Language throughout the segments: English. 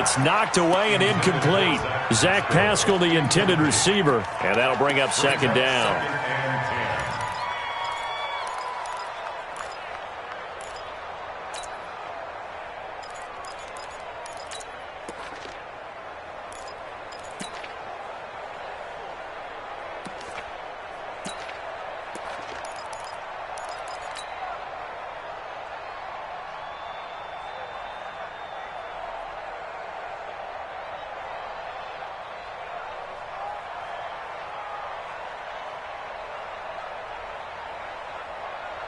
It's knocked away and incomplete. Zach Pascal, the intended receiver, and that'll bring up second down.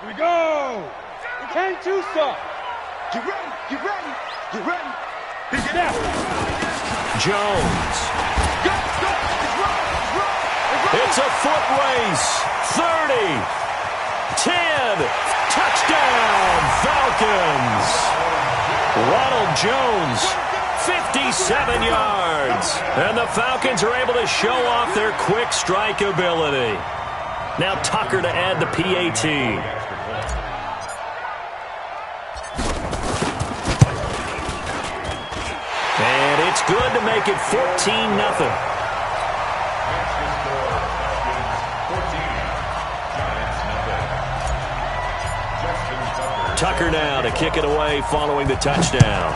Here we go! We came too soft. Get ready, get ready, get ready. Pick it up. Jones. Go, go, it's right. It's a foot race. 30. 10. Touchdown, Falcons. Ronald Jones, 57 yards. And the Falcons are able to show off their quick strike ability. Now Tucker to add the PAT. And it's good to make it 14-0. Tucker now to kick it away following the touchdown.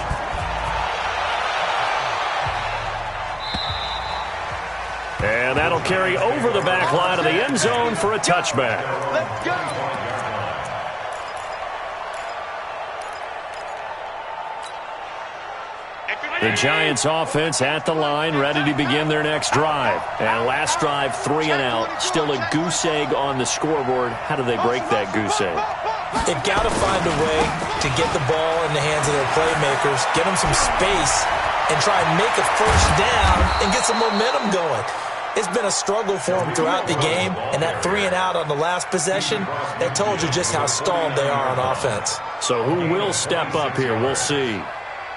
And that'll carry over the back line of the end zone for a touchback. Let's go. The Giants offense at the line, ready to begin their next drive. And last drive, 3 and out. Still a goose egg on the scoreboard. How do they break that goose egg? They've got to find a way to get the ball in the hands of their playmakers, get them some space, and try and make a first down and get some momentum going. It's been a struggle for them throughout the game, and that 3 and out on the last possession, that told you just how stalled they are on offense. So who will step up here? We'll see.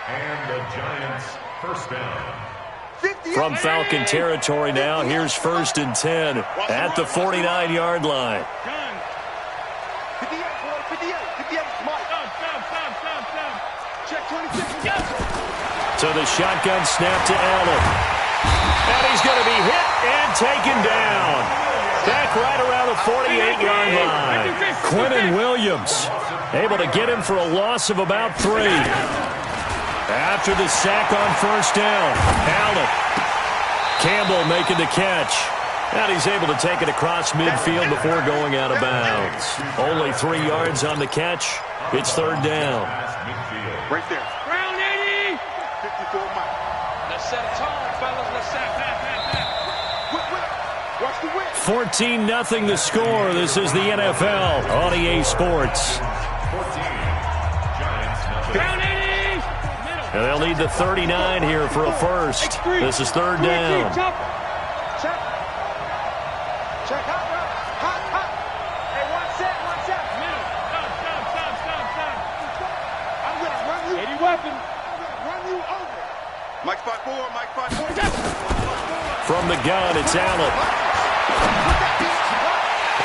And the Giants first down. From Falcon territory now, here's 1st and 10 at the 49-yard line. So the shotgun snap to Allen. And he's going to be hit and taken down. Back right around the 48-yard line. Quentin Williams able to get him for a loss of about 3. After the sack on first down, Allen. Campbell making the catch. And he's able to take it across midfield before going out of bounds. Only 3 yards on the catch. It's 3rd down. Right there. Round 80. 54 Mike. Let's set a tone, fellas. Let's set back. Watch the win. 14-0 the score. This is the NFL on EA Sports. Round 80. And they'll need the 39 here for a first. This is 3rd down. Check. Check. Hot. Hey, one set. Middle. Stop. I'm going to run you. 80 weapon. I'm going to run you over. Mike 5-4. From the gun, it's Allen.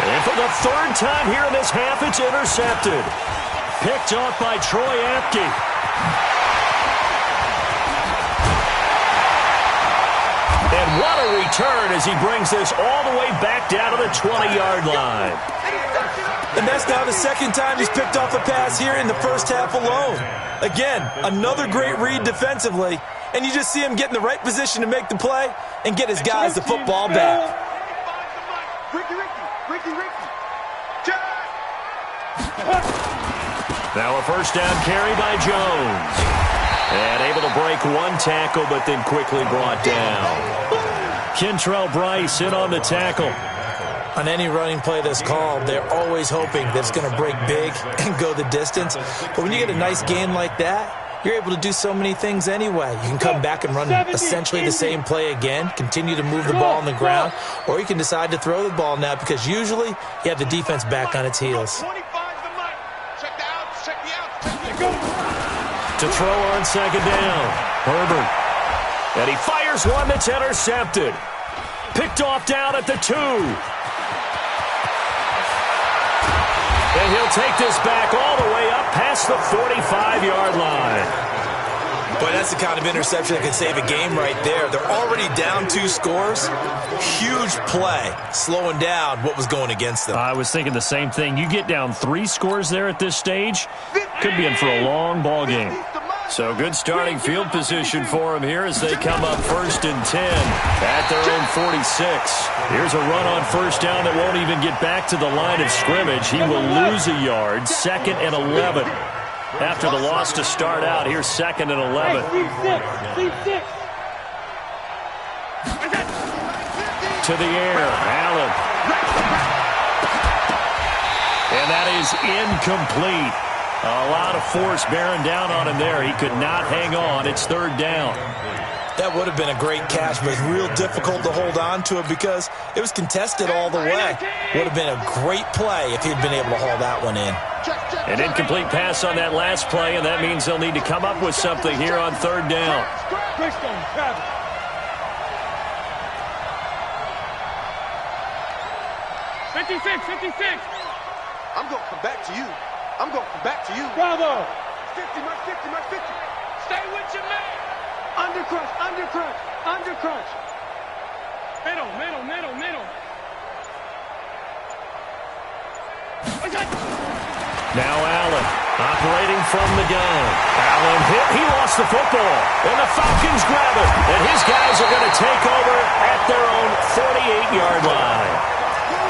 And for the 3rd time here in this half, it's intercepted. Picked off by Troy Apke. And what a return as he brings this all the way back down to the 20-yard line. And that's now the 2nd time he's picked off a pass here in the first half alone. Again, another great read defensively, and you just see him get in the right position to make the play and get his guys the football back. Ricky. Now a first down carry by Jones. And able to break one tackle, but then quickly brought down. Kentrell Brice in on the tackle. On any running play that's called, they're always hoping that it's going to break big and go the distance. But when you get a nice game like that, you're able to do so many things anyway. You can come back and run essentially the same play again, continue to move the ball on the ground, or you can decide to throw the ball now because usually you have the defense back on its heels. To throw on 2nd down, Herbert. And he fires one that's intercepted. Picked off down at the 2. And he'll take this back all the way up past the 45-yard line. Boy, that's the kind of interception that can save a game right there. They're already down 2 scores. Huge play, slowing down what was going against them. I was thinking the same thing. You get down 3 scores there at this stage, could be in for a long ball game. So good starting field position for them here as they come up 1st and 10 at their own 46. Here's a run on 1st down that won't even get back to the line of scrimmage. He will lose a yard, 2nd and 11. After the loss to start out, here's 2nd and 11. To the air, Allen. And that is incomplete. A lot of force bearing down on him there. He could not hang on. It's 3rd down. That would have been a great catch, but it's real difficult to hold on to it because it was contested all the way. Would have been a great play if he'd been able to haul that one in. An incomplete pass on that last play, and that means they'll need to come up with something here on 3rd down. 56. I'm going to come back to you. I'm going to come back to you. Bravo. 50, my 50, my 50. Stay with your man. Undercrunch. Middle. Now Allen, operating from the gun. Allen hit. He lost the football. And the Falcons grab it. And his guys are going to take over at their own 48-yard line.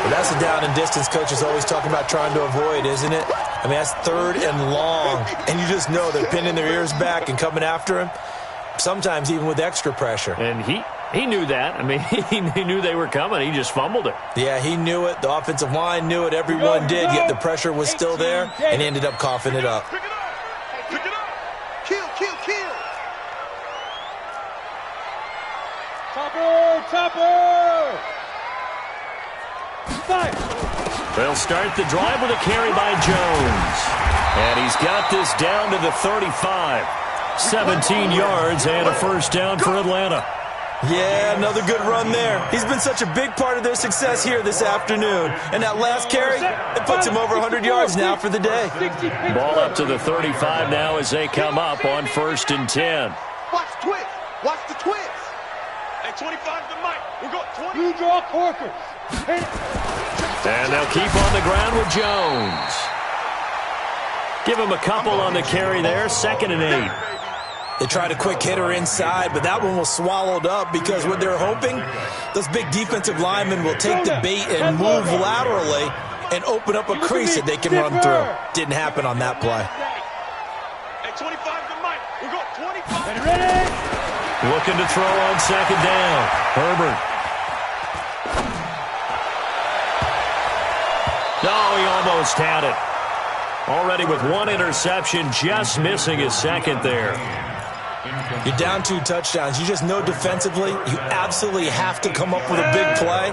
But that's a down and distance coach is always talking about trying to avoid, isn't it? I mean, that's 3rd and long. And you just know they're pinning their ears back and coming after him. Sometimes even with extra pressure. And he knew that. I mean, he knew they were coming. He just fumbled it. Yeah, he knew it. The offensive line knew it. Everyone did, yet the pressure was still there, and he ended up coughing it up. Pick it up. Kill. Topper. They'll start the drive with a carry by Jones. And he's got this down to the 35. 17 yards and a 1st down for Atlanta. Yeah, another good run there. He's been such a big part of their success here this afternoon. And that last carry, it puts him over 100 yards now for the day. Ball up to the 35 now as they come up on 1st and 10. Watch the twist. Hey, 25 to Mike. We got 20. You draw Corker. And they'll keep on the ground with Jones. Give him a couple on the carry there. 2nd and 8. They tried a quick hitter inside, but that one was swallowed up because what they're hoping, those big defensive linemen will take the bait and move laterally and open up a crease that they can run through. Didn't happen on that play. Hey, 25 to Mike. We got 25. Ready? Looking to throw on 2nd down. Herbert. No, he almost had it. Already with 1 interception, just missing his 2nd there. You're down 2 touchdowns. You just know defensively you absolutely have to come up with a big play.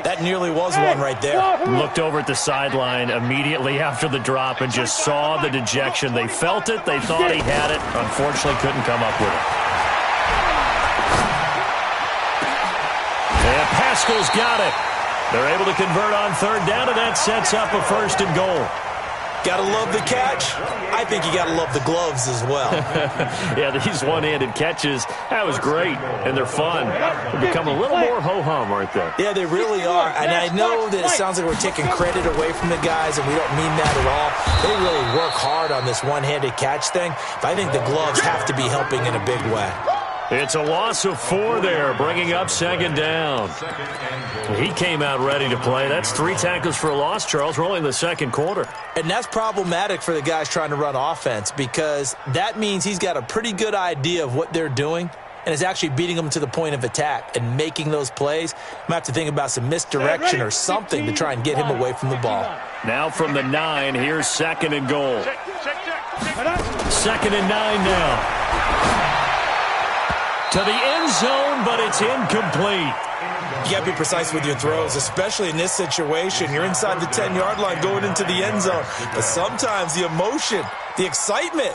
That nearly was one right there. Looked over at the sideline immediately after the drop and just saw the dejection. They felt it. They thought he had it. Unfortunately, couldn't come up with it. And Pascal's got it. They're able to convert on 3rd down, and that sets up a 1st and goal. Gotta love the catch. I think you gotta love the gloves as well. Yeah, these one-handed catches, that was great, and they're fun. They're becoming a little more ho-hum, aren't they? Yeah, they really are. And I know that it sounds like we're taking credit away from the guys, and we don't mean that at all. They really work hard on this one-handed catch thing, but I think the gloves have to be helping in a big way. It's a loss of 4 there, bringing up 2nd down. He came out ready to play. That's 3 tackles for a loss, Charles, rolling the 2nd quarter. And that's problematic for the guys trying to run offense because that means he's got a pretty good idea of what they're doing and is actually beating them to the point of attack and making those plays. Might have to think about some misdirection or something to try and get him away from the ball. Now from the 9, here's 2nd and goal. 2nd and 9 now. To the end zone, but it's incomplete. You got to be precise with your throws, especially in this situation. You're inside the 10-yard line going into the end zone. But sometimes the emotion, the excitement,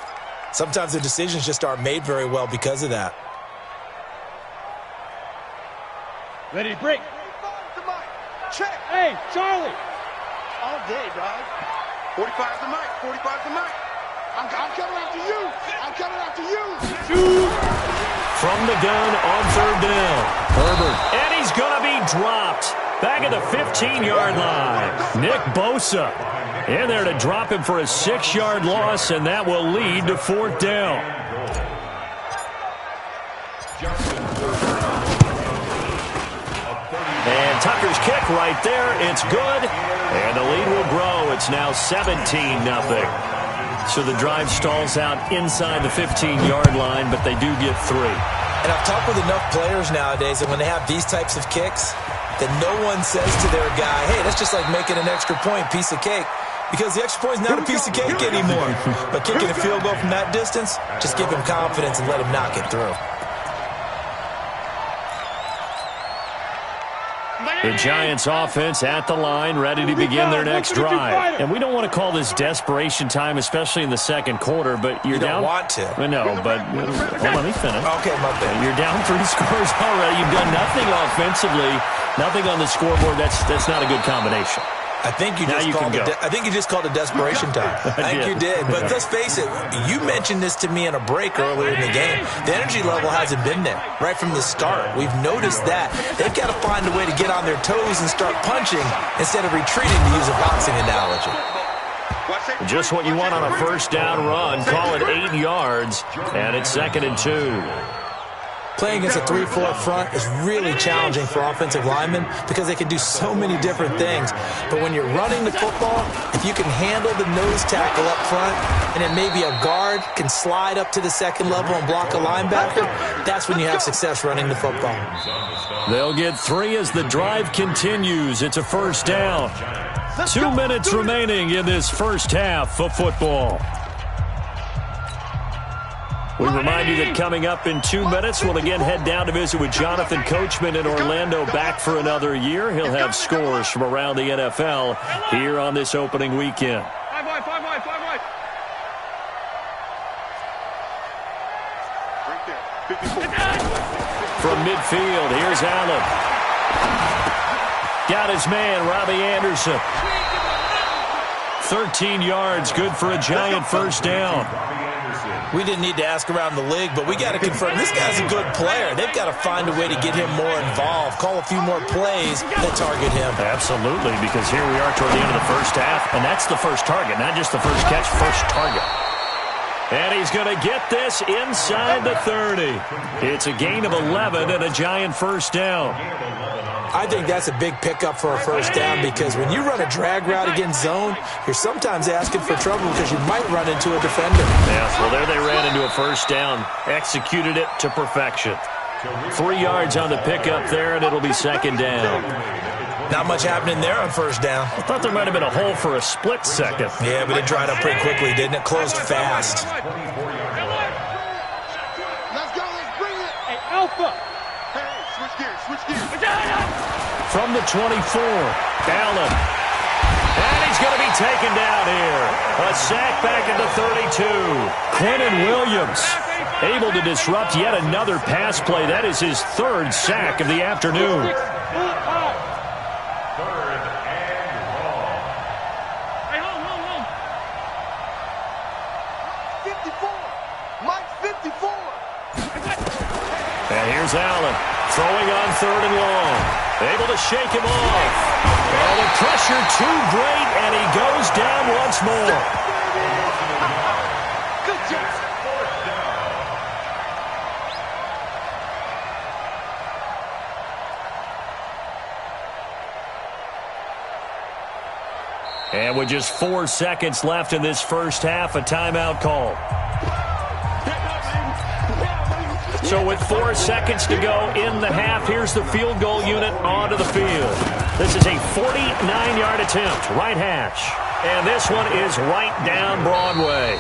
sometimes the decisions just aren't made very well because of that. Ready to break. Check. Hey, Charlie. All day, dog. 45 to Mike. 45 to Mike. I'm coming after you. I'm coming after you. From the gun on third down. Herbert. And he's going to be dropped. Back at the 15-yard line. Nick Bosa in there to drop him for a 6-yard loss, and that will lead to fourth down. And Tucker's kick right there. It's good. And the lead will grow. It's now 17-0. So the drive stalls out inside the 15-yard line, but they do get 3. And I've talked with enough players nowadays that when they have these types of kicks, that no one says to their guy, hey, that's just like making an extra point, piece of cake. Because the extra point is not a piece of cake anymore. But kicking a field goal from that distance, just give him confidence and let him knock it through. The Giants offense at the line, ready to begin their next drive. And we don't want to call this desperation time, especially in the second quarter, but you're down. You don't want to. No, but let me finish. Okay, my bad. You're down 3 scores already. You've done nothing offensively, nothing on the scoreboard. That's not a good combination. I think you just called it desperation time. I think you did. But let's face it, you mentioned this to me in a break earlier in the game. The energy level hasn't been there right from the start. We've noticed that. They've got to find a way to get on their toes and start punching instead of retreating, to use a boxing analogy. Just what you want on a first down run. Call it 8 yards, and it's 2nd and 2. Playing against a 3-4 front is really challenging for offensive linemen because they can do so many different things. But when you're running the football, if you can handle the nose tackle up front and then maybe a guard can slide up to the second level and block a linebacker, that's when you have success running the football. They'll get 3 as the drive continues. It's a first down. 2 minutes remaining in this first half of football. We remind you that coming up in 2 minutes, we'll again head down to visit with Jonathan Coachman in Orlando, back for another year. He'll have scores from around the NFL here on this opening weekend. 5 wide, 5 wide, 5 wide. Right there. 54. From midfield, here's Allen. Got his man, Robbie Anderson. 13 yards, good for a Giant first down. We didn't need to ask around the league, but we got to confirm this guy's a good player. They've got to find a way to get him more involved, call a few more plays that target him. Absolutely, because here we are toward the end of the first half, and that's the first target, not just the first catch, first target. And he's going to get this inside the 30. It's a gain of 11 and a Giant first down. I think that's a big pickup for a first down because when you run a drag route against zone, you're sometimes asking for trouble because you might run into a defender. Yeah, well, there they ran into a first down, executed it to perfection. 3 yards on the pickup there, and it'll be second down. Not much happening there on first down. I thought there might have been a hole for a split second. Yeah, but it dried up pretty quickly, didn't it? Closed fast. Let's go, let's bring it. Hey, Alpha. Hey, switch gears, switch gears. From the 24, Allen. And he's going to be taken down here. A sack back at the 32. Quentin Williams able to disrupt yet another pass play. That is his 3rd sack of the afternoon. 54. Mike 54. And here's Allen throwing on 3rd and long. Able to shake him off. And the pressure too great, and he goes down once more. Good job. And with just 4 seconds left in this first half, a timeout call. So with 4 seconds to go in the half, here's the field goal unit onto the field. This is a 49-yard attempt, right hash. And this one is right down Broadway.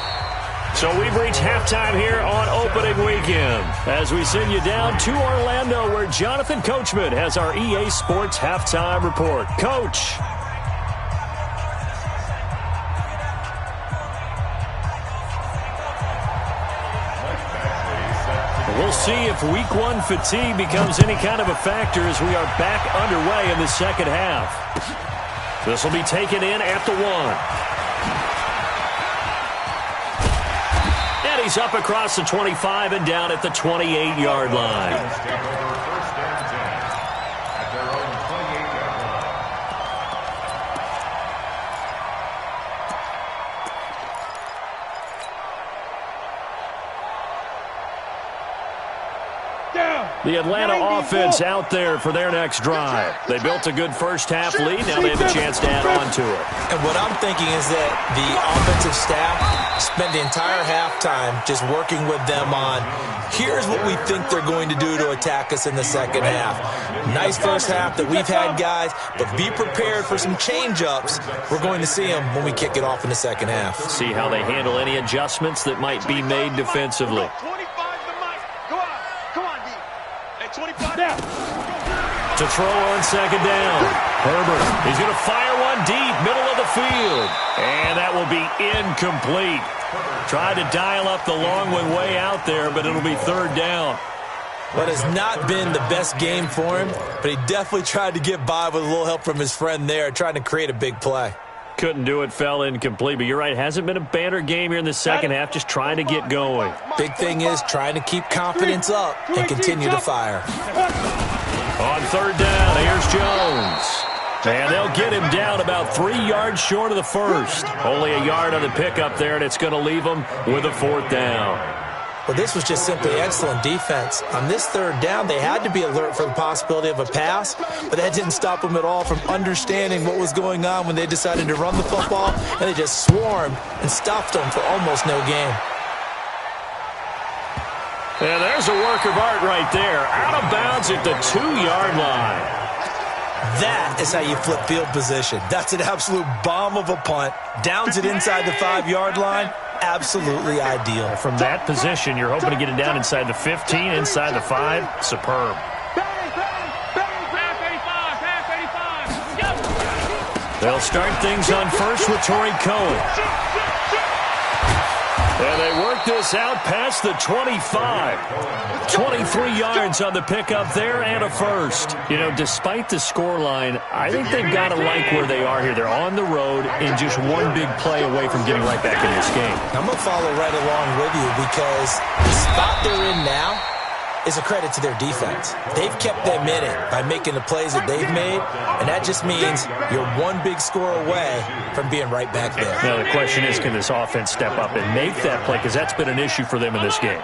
So we've reached halftime here on opening weekend as we send you down to Orlando where Jonathan Coachman has our EA Sports halftime report. Coach. We'll see if week 1 fatigue becomes any kind of a factor as we are back underway in the second half. This will be taken in at the 1. Carries up across the 25 and down at the 28-yard line. Take over first and 10 at their own 28-yard line. The Atlanta offense out there for their next drive. They built a good first-half lead. Now they have a chance to add on to it. And what I'm thinking is that the offensive staff spent the entire halftime just working with them on, here's what we think they're going to do to attack us in the second half. Nice first half that we've had, guys, but be prepared for some change-ups. We're going to see them when we kick it off in the second half. See how they handle any adjustments that might be made defensively. 25 to Mike. Go on. Come on, D. Hey, 25 Now. To throw on second down. Herbert, he's going to fire one deep, middle of the field. And that will be incomplete. Tried to dial up the long one way out there, but it'll be third down. But has not been the best game for him, but he definitely tried to get by with a little help from his friend there, trying to create a big play. Couldn't do it, fell incomplete. But you're right, hasn't been a banner game here in the second half, just trying to get going. Big thing is trying to keep confidence up and continue to fire. On third down, here's Jones. And they'll get him down about 3 yards short of the first. Only a yard on the pickup there, and it's going to leave him with a fourth down. Well, this was just simply excellent defense. On this third down, they had to be alert for the possibility of a pass, but that didn't stop them at all from understanding what was going on when they decided to run the football, and they just swarmed and stopped them for almost no gain. And there's a work of art right there. Out of bounds at the 2-yard line. That is how you flip field position. That's an absolute bomb of a punt. Downs it inside the 5-yard line. Absolutely ideal. From that position, you're hoping to get it down inside the 15, inside the 5. Superb. They'll start things on first with Torrey Cohen. And they work this out past the 25. 23 yards on the pickup there and a first. You know, despite the scoreline, I think they've got to like where they are here. They're on the road and just one big play away from getting right back in this game. I'm going to follow right along with you because the spot they're in now is a credit to their defense. They've kept them in it by making the plays that they've made, and that just means you're one big score away from being right back there. Now, the question is, can this offense step up and make that play? Because that's been an issue for them in this game.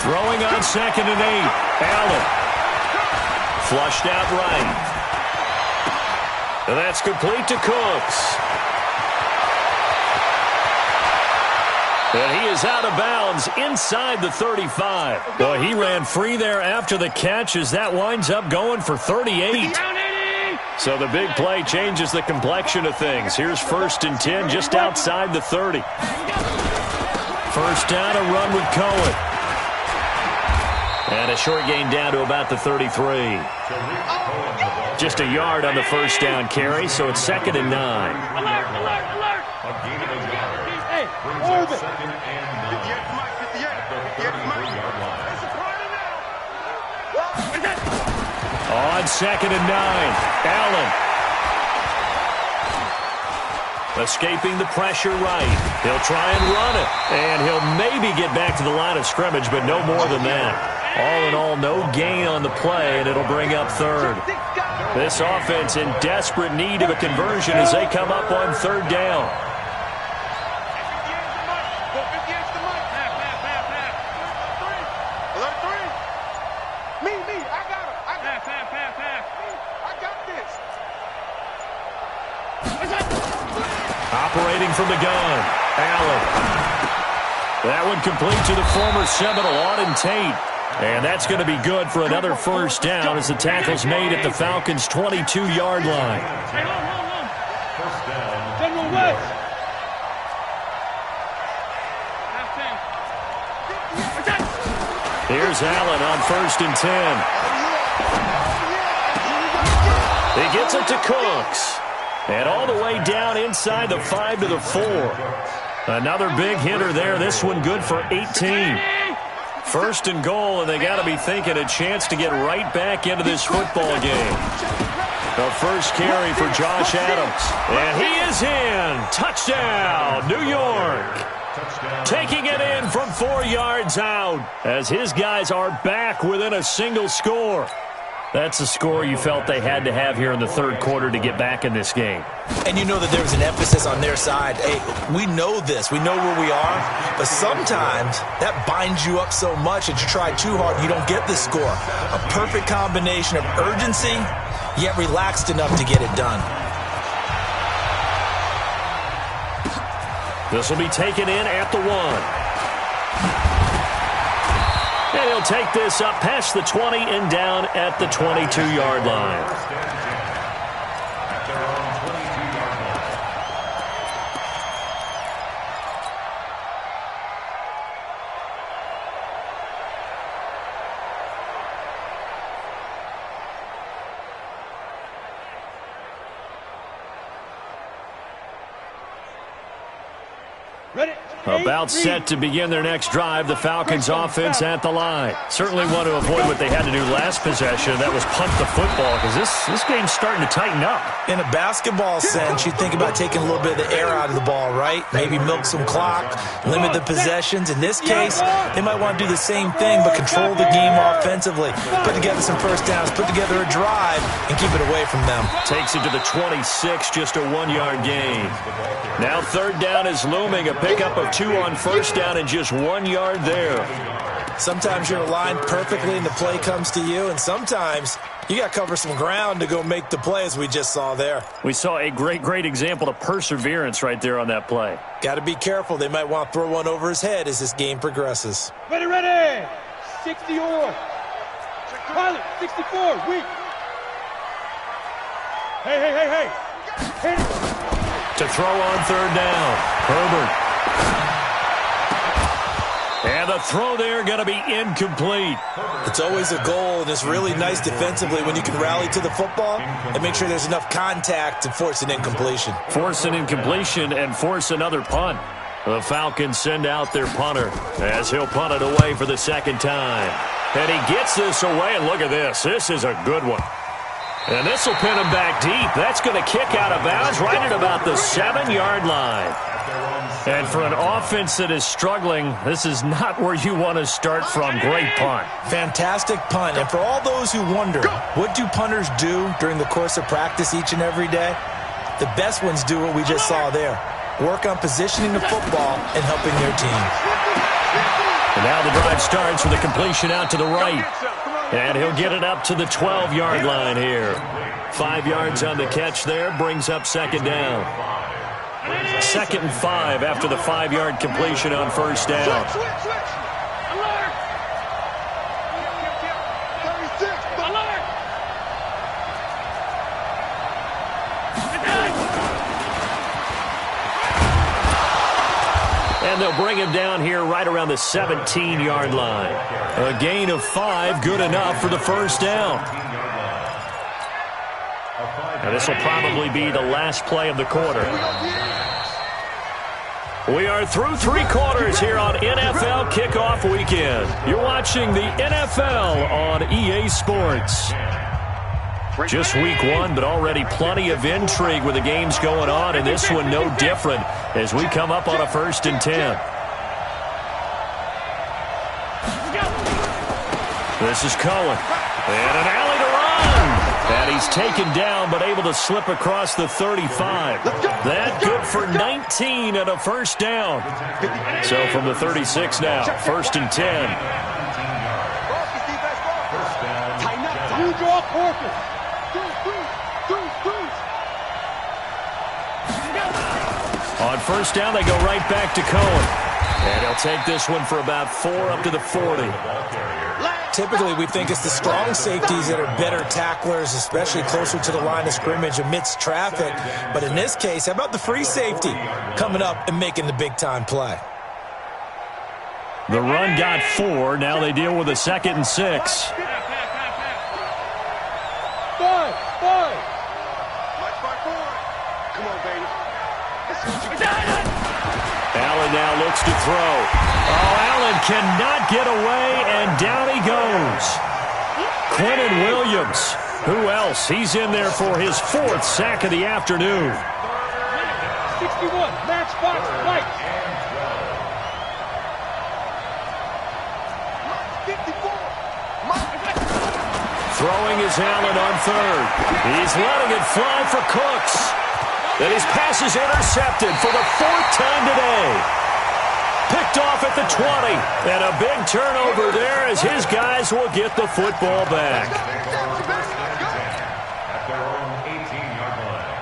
Throwing on second and 8. Allen. Flushed out right. And that's complete to Cooks. And he is out of bounds inside the 35. Well, he ran free there after the catch as that winds up going for 38. So the big play changes the complexion of things. Here's first and 10 just outside the 30. First down, a run with Cohen. And a short gain down to about the 33. Just a yard on the first down carry, so it's second and 9. Alert, alert, alert. Hey, hold it. Second and 9 at the 33-yard line. On second and 9, Allen. Escaping the pressure right. He'll try and run it. And he'll maybe get back to the line of scrimmage, but no more than that. All in all, no gain on the play, and it'll bring up third. This offense in desperate need of a conversion as they come up on third down. Operating from the gun, Allen. That one complete to the former Seminole, Auden Tate. And that's going to be good for another first down as the tackle's made at the Falcons' 22-yard line. First down. General West. Here's Allen on first and 10. He gets it to Cooks. And all the way down inside the 5 to the 4. Another big hitter there. This one good for 18. First and goal, and they got to be thinking a chance to get right back into this football game. The first carry for Josh Adams. And he is in. Touchdown, New York. Taking it in from 4 yards out as his guys are back within a single score. That's a score you felt they had to have here in the third quarter to get back in this game. And you know that there's an emphasis on their side. Hey, we know this. We know where we are. But sometimes that binds you up so much that you try too hard and you don't get the score. A perfect combination of urgency, yet relaxed enough to get it done. This will be taken in at the 1. And he'll take this up past the 20 and down at the 22-yard line. About set to begin their next drive, the Falcons offense at the line. Certainly want to avoid what they had to do last possession. That was punt the football because this game's starting to tighten up. In a basketball sense, you think about taking a little bit of the air out of the ball, right? Maybe milk some clock, limit the possessions. In this case, they might want to do the same thing but control the game offensively. Put together some first downs, put together a drive, and keep it away from them. Takes it to the 26, just a 1-yard gain. Now third down is looming, a pickup of 2 on first down and just 1 yard there. Sometimes you're aligned perfectly and the play comes to you, and sometimes you got to cover some ground to go make the play, as we just saw there. We saw a great example of perseverance right there on that play. Got to be careful. They might want to throw one over his head as this game progresses. Ready. 60 on. Pilot, 64, weak. Hey. Hit it. To throw on third down, Herbert. And the throw there going to be incomplete. It's always a goal, and it's really nice defensively when you can rally to the football and make sure there's enough contact to force an incompletion. Force an incompletion and force another punt. The Falcons send out their punter as he'll punt it away for the second time. And he gets this away, and look at this. This is a good one. And this will pin him back deep. That's going to kick out of bounds right at about the 7-yard line. And for an offense that is struggling, this is not where you want to start from. Great punt. Fantastic punt. And for all those who wonder, what do punters do during the course of practice each and every day? The best ones do what we just saw there. Work on positioning the football and helping their team. And now the drive starts with a completion out to the right. And he'll get it up to the 12-yard line here. 5 yards on the catch there, brings up second down. 2nd and 5 after the 5-yard completion on first down. And they'll bring him down here right around the 17-yard line. A gain of 5, good enough for the first down. And this will probably be the last play of the quarter. We are through 3 quarters here on NFL Kickoff Weekend. You're watching the NFL on EA Sports. Just week 1, but already plenty of intrigue with the games going on, and this one no different as we come up on a 1st and 10. This is Cohen. And an alley to run. And he's taken down, but able to slip across the 35. That good for 19 and a first down. So from the 36 now, 1st and 10. You draw Porter. On first down, they go right back to Cohen. And he'll take this one for about 4 up to the 40. Typically, we think it's the strong safeties that are better tacklers, especially closer to the line of scrimmage amidst traffic. But in this case, how about the free safety coming up and making the big-time play? The run got 4. Now they deal with a 2nd and 6. 5. Come on, baby. Allen now looks to throw. Oh, Allen cannot get away, and down he goes. Quentin Williams Who else? He's in there for his 4th sack of the afternoon. 61, matchbox, Mike. 54. Throwing is Allen on 3rd. He's letting it fly for Cooks. And his pass is intercepted for the 4th time today. Picked off at the 20. And a big turnover there as his guys will get the football back. At their own 18-yard line.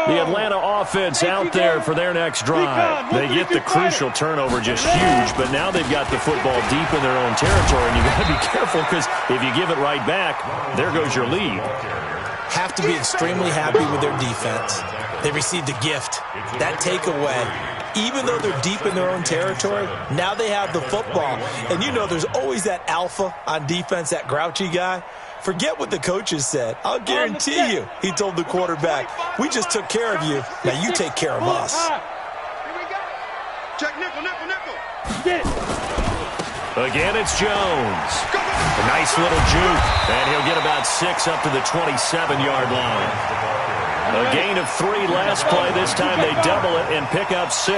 The Atlanta offense out there for their next drive. They get the crucial turnover, just huge, but now they've got the football deep in their own territory, and you've got to be careful because if you give it right back, there goes your lead. Have to be extremely happy with their defense. They received a gift. That takeaway, even though they're deep in their own territory, now they have the football. And you know there's always that alpha on defense, that grouchy guy. Forget what the coaches said. I'll guarantee you, he told the quarterback, we just took care of you. Now you take care of us. Check nickel, nickel, nickel. Get it. Again, it's Jones. A nice little juke, and he'll get about 6 up to the 27-yard line. A gain of 3 last play. This time they double it and pick up 6.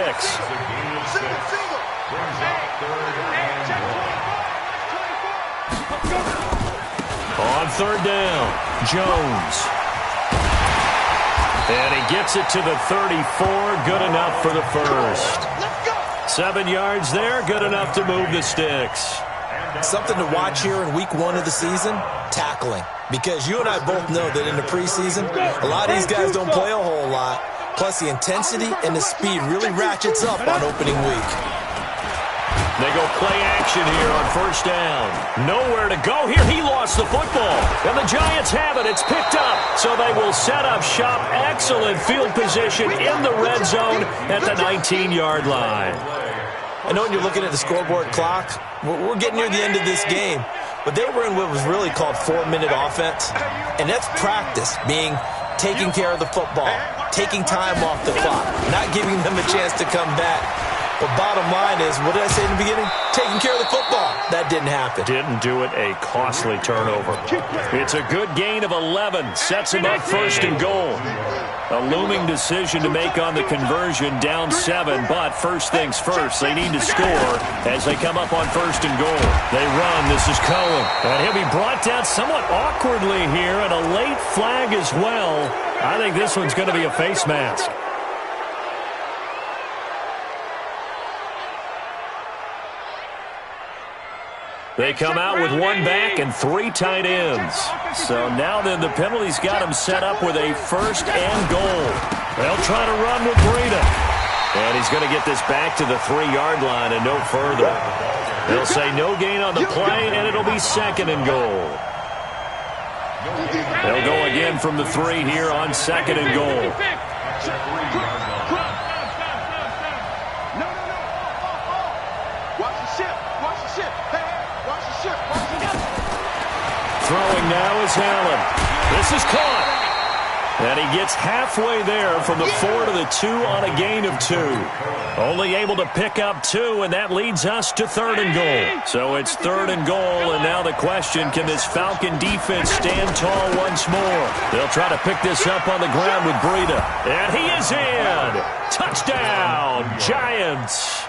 On 3rd down, Jones. And he gets it to the 34. Good enough for the first. 7 yards there. Good enough to move the sticks. Something to watch here in week 1 of the season, tackling. Because you and I both know that in the preseason, a lot of these guys don't play a whole lot. Plus, the intensity and the speed really ratchets up on opening week. They go play action here on 1st down. Nowhere to go here. He lost the football. And the Giants have it. It's picked up. So they will set up shop. Excellent field position in the red zone at the 19-yard line. I know when you're looking at the scoreboard clock, we're getting near the end of this game. But they were in what was really called 4-minute offense. And that's practice, being taking care of the football, taking time off the clock, not giving them a chance to come back. But bottom line is, what did I say in the beginning? Taking care of the football. That didn't happen. Didn't do it. A costly turnover. It's a good gain of 11. Sets him up 1st and goal. A looming decision to make on the conversion, down 7. But first things first, they need to score as they come up on 1st and goal. They run. This is Cohen. And he'll be brought down somewhat awkwardly here, and a late flag as well. I think this one's going to be a face mask. They come out with 1 back and 3 tight ends. So now then the penalty's got him set up with a 1st and goal. They'll try to run with Breida. And he's going to get this back to the 3-yard line and no further. They'll say no gain on the play, and it'll be 2nd and goal. They'll go again from the 3 here on 2nd and goal. Throwing now is Allen. This is caught. And he gets halfway there from the 4 to the 2 on a gain of 2. Only able to pick up 2, and that leads us to 3rd and goal. So it's 3rd and goal, and now the question, can this Falcon defense stand tall once more? They'll try to pick this up on the ground with Breida. And he is in. Touchdown, Giants.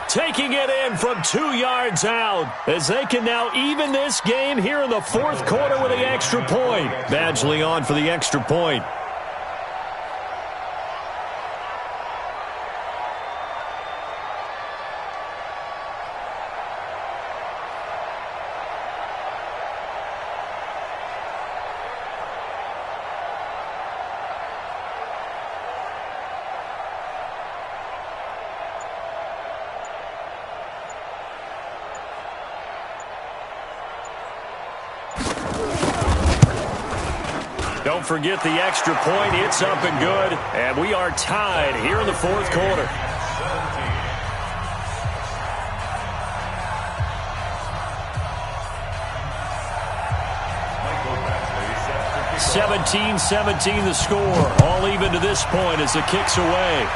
Taking it in from 2 yards out as they can now even this game here in the 4th quarter with the extra point. Badgley on for the extra point. Don't forget the extra point. It's up and good. And we are tied here in the 4th quarter. 17-17 the score. All even to this point as the kick's away.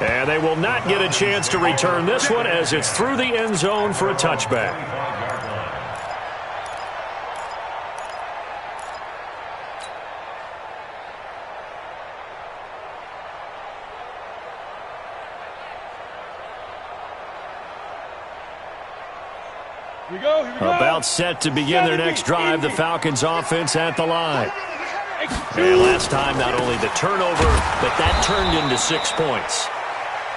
And they will not get a chance to return this one as it's through the end zone for a touchback. Here we go. About set to begin their next drive, the Falcons offense at the line. And last time, not only the turnover, but that turned into 6 points.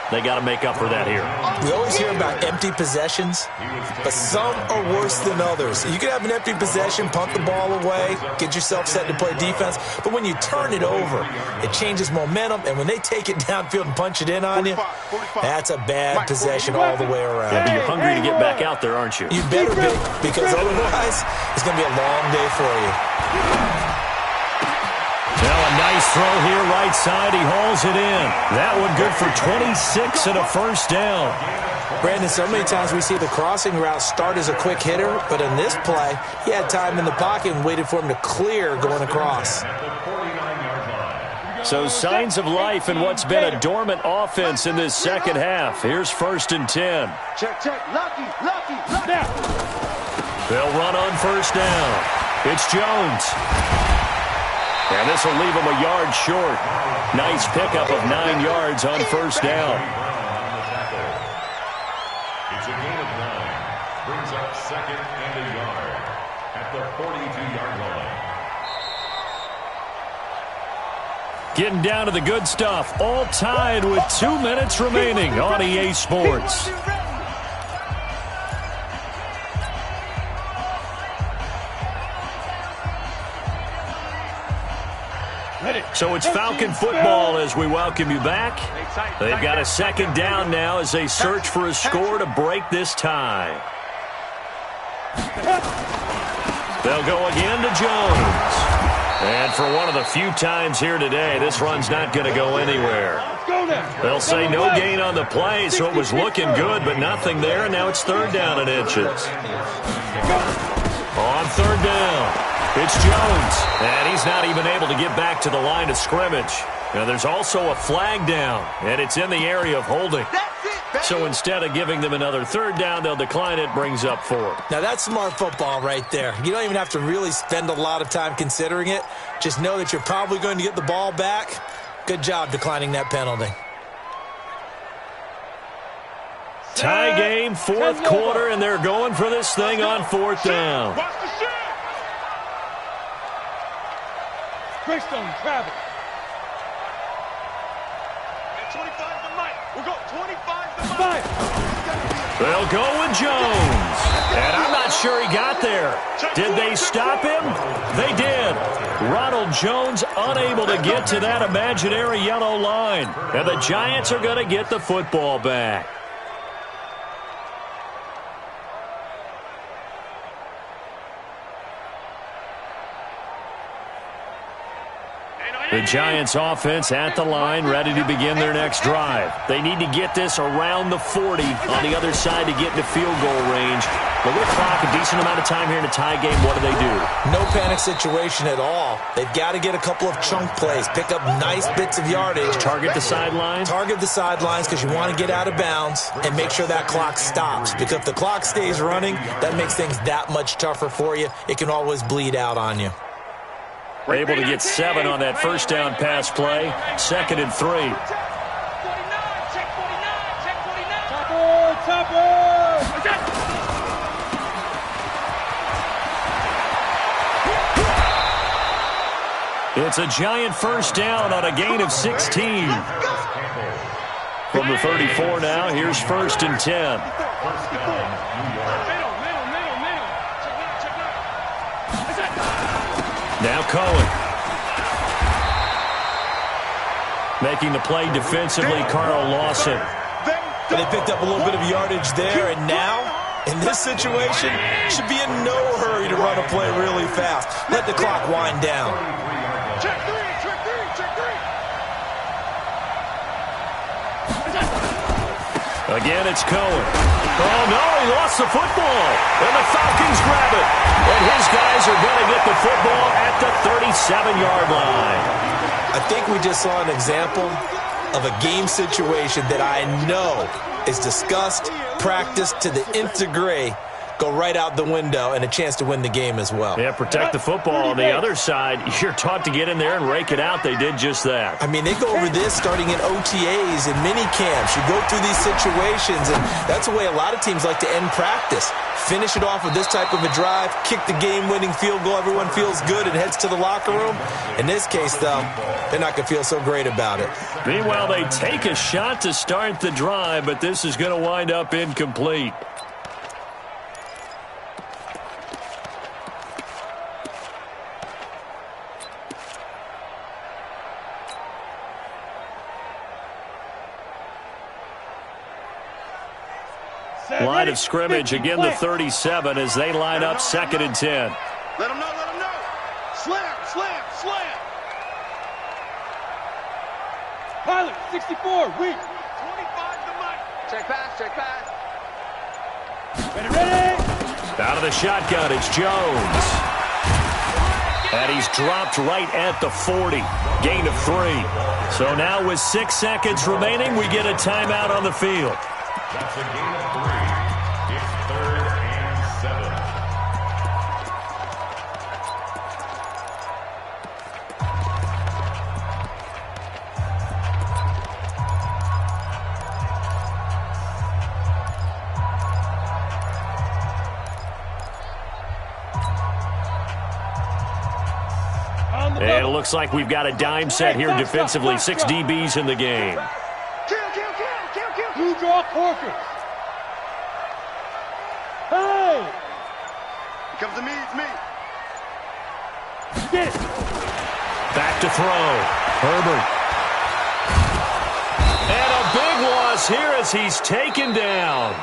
They got to make up for that here. We always hear about empty possessions, but some are worse than others. You can have an empty possession, punt the ball away, get yourself set to play defense, but when you turn it over, it changes momentum, and when they take it downfield and punch it in on you, that's a bad possession all the way around. Yeah, but you're hungry to get back out there, aren't you? You better be, because otherwise, it's going to be a long day for you. Now a nice throw here, right side. He hauls it in. That one good for 26 and a first down. Brandon, so many times we see the crossing route start as a quick hitter, but in this play, he had time in the pocket and waited for him to clear going across. So signs of life in what's been a dormant offense in this second half. Here's 1st and 10. Check. Lucky. Snap. They'll run on first down. It's Jones. And this will leave him a yard short. Nice pickup of 9 yards on first down. It's a gain of 9. Brings up 2nd and a yard at the 42-yard line. Getting down to the good stuff. All tied with 2 minutes remaining on EA Sports. So it's Falcon football as we welcome you back. They've got a 2nd down now as they search for a score to break this tie. They'll go again to Jones. And for one of the few times here today, this run's not going to go anywhere. They'll say no gain on the play, so it was looking good, but nothing there, and now it's 3rd down and inches. On 3rd down. It's Jones, and he's not even able to get back to the line of scrimmage. Now, there's also a flag down, and it's in the area of holding. So instead of giving them another 3rd down, they'll decline it, brings up 4. Now, that's smart football right there. You don't even have to really spend a lot of time considering it. Just know that you're probably going to get the ball back. Good job declining that penalty. Tie game, 4th quarter, and they're going for this thing on 4th down. Greystone, travel. At 25 to Mike. We'll go 25 to Mike. They'll go with Jones. And I'm not sure he got there. Did they stop him? They did. Ronald Jones unable to get to that imaginary yellow line. And the Giants are going to get the football back. The Giants offense at the line, ready to begin their next drive. They need to get this around the 40 on the other side to get into field goal range. Look at the clock, a decent amount of time here in a tie game. What do they do? No panic situation at all. They've got to get a couple of chunk plays, pick up nice bits of yardage. Target the sidelines? Target the sidelines because you want to get out of bounds and make sure that clock stops. Because if the clock stays running, that makes things that much tougher for you. It can always bleed out on you. Able to get 7 on that first down pass play. 2nd and 3. It's a Giant first down on a gain of 16. From the 34 now, here's 1st and 10. Now Cohen. Making the play defensively, Carl Lawson. And they picked up a little bit of yardage there, and now, in this situation, should be in no hurry to run a play really fast. Let the clock wind down. Check 3, check 3, check 3. Again, it's Cohen. Oh, no, he lost the football. And the Falcons grab it. And his guys are going to get the football at the 37-yard line. I think we just saw an example of a game situation that I know is discussed, practiced to the nth degree, go right out the window and a chance to win the game as well. Yeah, protect the football. On the other side, you're taught to get in there and rake it out. They did just that. I mean, they go over this starting in OTAs and mini camps. You go through these situations, and that's the way a lot of teams like to end practice. Finish it off with this type of a drive, kick the game-winning field goal. Everyone feels good and heads to the locker room. In this case, though, they're not going to feel so great about it. Meanwhile, they take a shot to start the drive, but this is going to wind up incomplete. Line of scrimmage, again the 37 as they line up 2nd and 10. Let them know, let them know. Slam, slam, slam. Pilot, 64, weak. 25 to Mike. Check pass, check pass. Ready. Out of the shotgun, it's Jones. And he's dropped right at the 40. Gain of 3. So now with 6 seconds remaining, we get a timeout on the field. That's a gain of 3. It's 3rd and 7. And it looks like we've got a dime set here defensively. 6 DBs in the game. Kill, kill, kill, kill, kill. Blue draw Corker. Hey! It comes to me, it's me. Get it. Back to throw. Herbert. And a big loss here as he's taken down.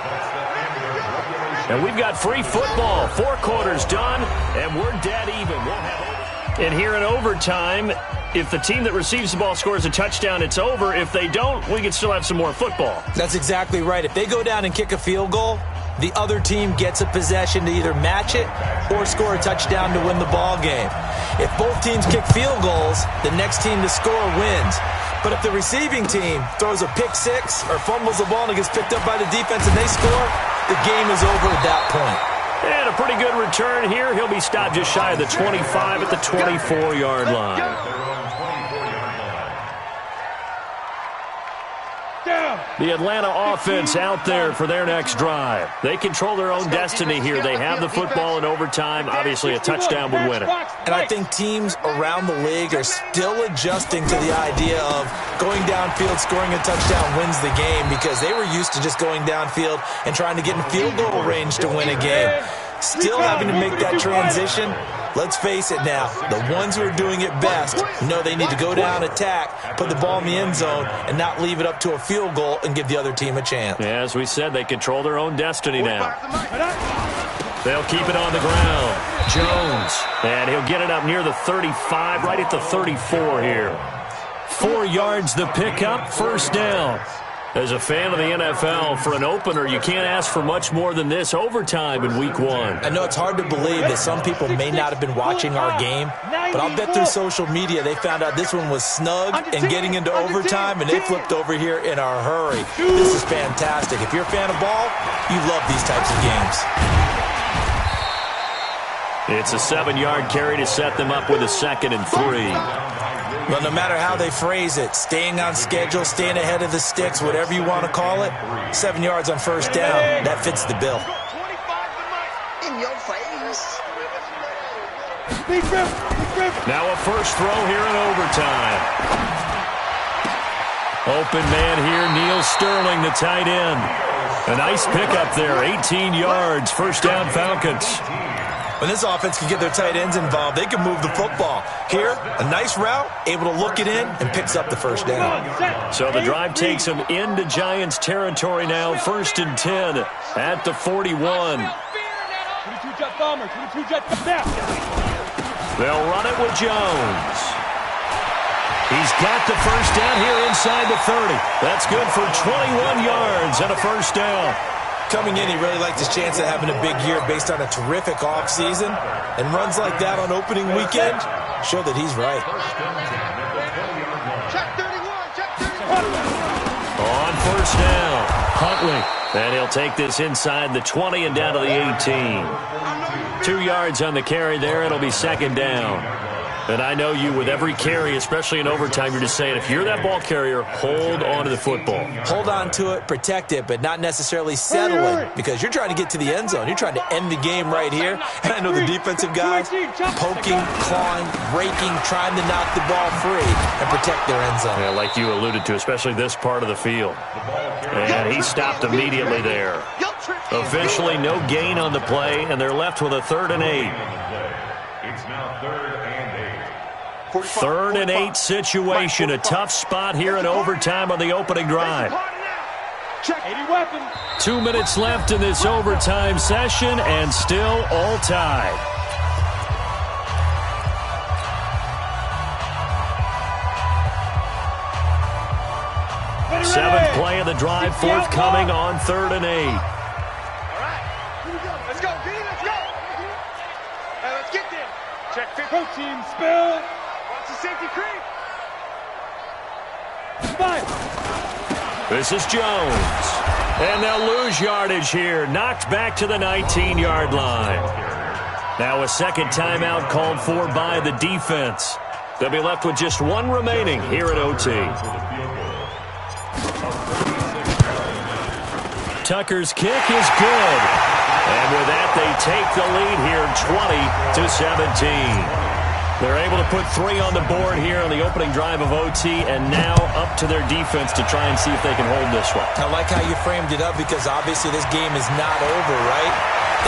And we've got free football. 4 quarters done, and we're dead even. We'll have over. And here in overtime, if the team that receives the ball scores a touchdown, it's over. If they don't, we can still have some more football. That's exactly right. If they go down and kick a field goal, the other team gets a possession to either match it or score a touchdown to win the ball game. If both teams kick field goals, the next team to score wins. But if the receiving team throws a pick 6 or fumbles the ball and it gets picked up by the defense and they score, the game is over at that point. And a pretty good return here. He'll be stopped just shy of the 25 at the 24-yard line. The Atlanta offense out there for their next drive. They control their own destiny here. They have the football in overtime. Obviously, a touchdown would win it. And I think teams around the league are still adjusting to the idea of going downfield, scoring a touchdown wins the game, because they were used to just going downfield and trying to get in field goal range to win a game. Still having to make that transition. Let's face it now, the ones who are doing it best know they need to go down, attack, put the ball in the end zone, and not leave it up to a field goal and give the other team a chance. Yeah, as we said, they control their own destiny now. They'll keep it on the ground. Jones, and he'll get it up near the 35, right at the 34 here. 4 yards the pickup, first down. As a fan of the NFL, for an opener, you can't ask for much more than this overtime in Week 1. I know it's hard to believe that some people may not have been watching our game, but I'll bet through social media they found out this one was snug and getting into overtime, and they flipped over here in a hurry. This is fantastic. If you're a fan of ball, you love these types of games. It's a 7-yard carry to set them up with a 2nd and 3. Well, no matter how they phrase it, staying on schedule, staying ahead of the sticks, whatever you want to call it, 7 yards on first down, that fits the bill. In your face. Now a first throw here in overtime. Open man here, Neil Sterling, the tight end. A nice pickup there, 18 yards, first down Falcons. When this offense can get their tight ends involved, they can move the football. Here, a nice route, able to look it in, and picks up the first down. So the drive takes them into Giants territory now, 1st and 10 at the 41. 22-jet bomber, 22-jet snap. They'll run it with Jones. He's got the first down here inside the 30. That's good for 21 yards and a first down. Coming in, he really liked his chance of having a big year based on a terrific offseason. And runs like that on opening weekend show that he's right. Check 31, check 31. On first down, Huntley. And he'll take this inside the 20 and down to the 18. 2 yards on the carry there. It'll be second down. And I know you, with every carry, especially in overtime, you're just saying, if you're that ball carrier, hold on to the football. Hold on to it, protect it, but not necessarily settle it, because you're trying to get to the end zone. You're trying to end the game right here. And I know the defensive guys poking, clawing, raking, trying to knock the ball free and protect their end zone. Yeah, like you alluded to, especially this part of the field. And he stopped immediately there. Officially, no gain on the play, and they're left with a 3rd and 8. It's now 3rd and 8. 3rd and 8 situation. A tough spot here in overtime on the opening drive. 2 minutes left in this overtime session, and still all tied. Seventh play of the drive forthcoming on 3rd and 8. All right. Let's go, D. Let's go. Hey, let's get there. Check 50. Protein spill. Watch the safety creep. 5. This is Jones. And they'll lose yardage here. Knocked back to the 19-yard line. Now a second timeout called for by the defense. They'll be left with just 1 remaining here at OT. Tucker's kick is good. And with that, they take the lead here 20-17. They're able to put 3 on the board here on the opening drive of OT, and now up to their defense to try and see if they can hold this one. I like how you framed it up, because obviously this game is not over, right?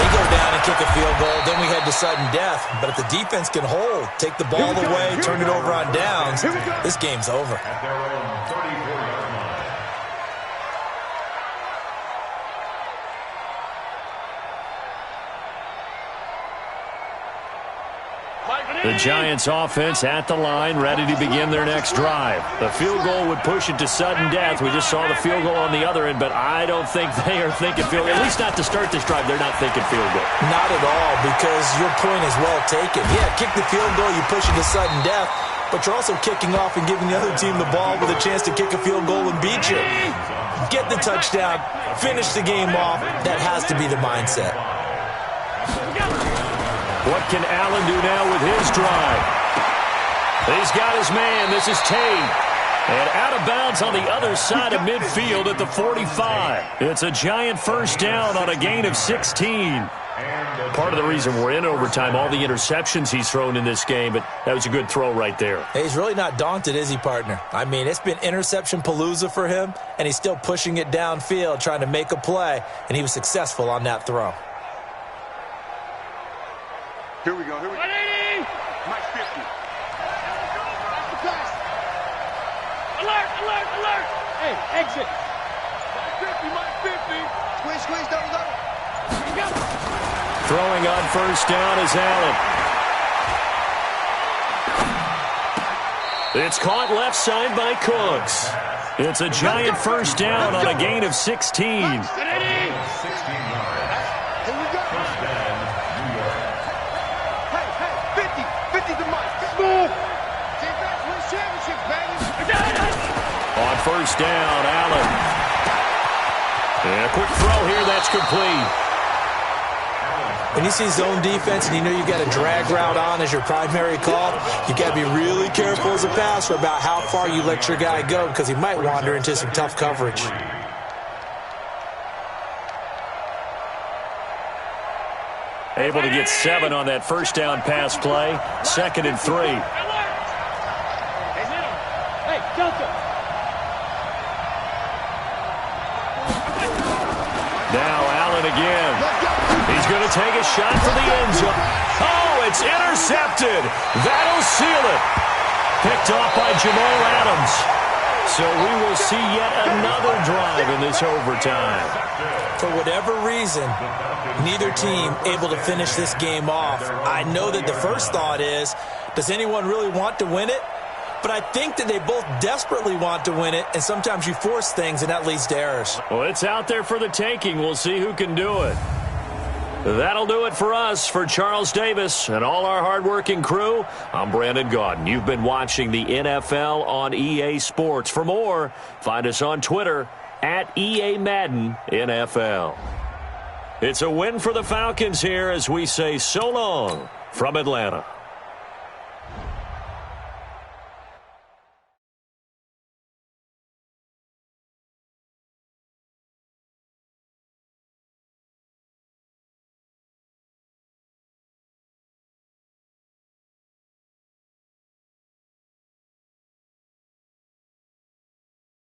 They go down and kick a field goal, then we head to sudden death. But if the defense can hold, take the ball away, turn it over on downs, this game's over. At their own 34-yard line. The Giants offense at the line, ready to begin their next drive. The field goal would push it to sudden death. We just saw the field goal on the other end, but I don't think they are thinking field goal. At least not to start this drive. They're not thinking field goal. Not at all, because your point is well taken. Yeah, kick the field goal, you push it to sudden death, but you're also kicking off and giving the other team the ball with a chance to kick a field goal and beat you. Get the touchdown, finish the game off. That has to be the mindset. What can Allen do now with his drive? He's got his man. This is Tate. And out of bounds on the other side of midfield at the 45. It's a giant first down on a gain of 16. Part of the reason we're in overtime, all the interceptions he's thrown in this game, but that was a good throw right there. Hey, he's really not daunted, is he, partner? I mean, it's been interception palooza for him, and he's still pushing it downfield, trying to make a play, and he was successful on that throw. Here we go. 180. Mike 50. That's the pass. Alert, alert, alert. Hey, exit. Mike 50. Squeeze, double. Throwing on first down is Allen. It's caught left side by Cooks. It's a giant first down on a gain of 16. 16 yards. Here we go. First down, New York. Hey, 50 to Mike. Move. Defense wins championships, baby. On first down, Allen. And a quick throw here, that's complete. When you see zone defense and you know you got a drag route on as your primary call, you got to be really careful as a passer about how far you let your guy go, because he might wander into some tough coverage. Able to get 7 on that first down pass play. 2nd and 3. Hey, Delta. Now Allen again. He's going to take a shot for the end zone. Oh, it's intercepted. That'll seal it. Picked off by Jamal Adams. So we will see yet another drive in this overtime. For whatever reason, neither team able to finish this game off. I know that the first thought is, does anyone really want to win it? But I think that they both desperately want to win it, and sometimes you force things, and that leads to errors. Well, it's out there for the taking. We'll see who can do it. That'll do it for us. For Charles Davis and all our hardworking crew, I'm Brandon Gaudin. You've been watching the NFL on EA Sports. For more, find us on Twitter at EA Madden NFL. It's a win for the Falcons here as we say so long from Atlanta.